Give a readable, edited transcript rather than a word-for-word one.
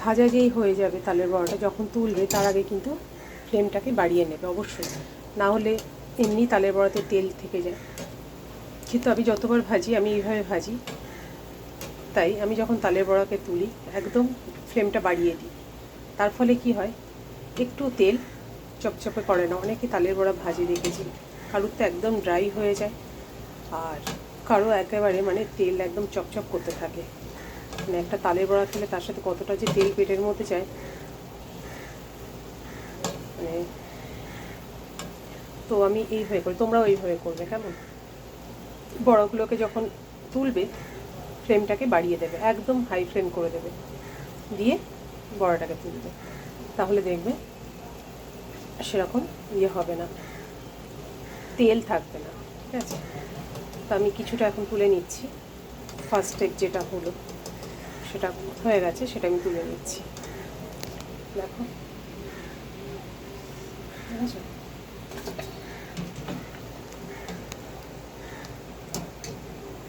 ভাজা যেই হয়ে যাবে তালের বড়াটা, যখন তুলবে তার আগে কিন্তু ফ্লেমটাকে বাড়িয়ে নেবে অবশ্যই, না হলে এমনি তালের বড়াতে তেল থেকে যায়। কিন্তু আমি যতবার ভাজি আমি এইভাবে ভাজি, তাই আমি যখন তালের বড়াকে তুলি একদম ফ্লেমটা বাড়িয়ে দিই। তার ফলে কি হয়, একটু তেল চপচপে করে না। অনেকে তালের বড়া ভাজি দেখেছি, কারুর তো একদম ড্রাই হয়ে যায়, আর কারো একেবারে মানে তেল একদম চপচপ করতে থাকে। মানে একটা তালের বড়া খেলে তার সাথে কতটা যে তেল পেটের মধ্যে যায়, মানে তো আমি এইভাবে করি, তোমরাও এইভাবে করবে কেমন। বড়াগুলোকে যখন তুলবে ফ্লেমটাকে বাড়িয়ে দেবে, একদম হাই ফ্লেম করে দেবে, দিয়ে বড়াটাকে তুলবে, তাহলে দেখবে সেরকম ইয়ে হবে না, তেল থাকবে না। ঠিক আছে, তো আমি কিছুটা এখন তুলে নিচ্ছি। ফার্স্ট স্টেপ যেটা হলো সেটা হয়ে গেছে, সেটা আমি তুলে নিচ্ছি। দেখো, ঠিক আছে।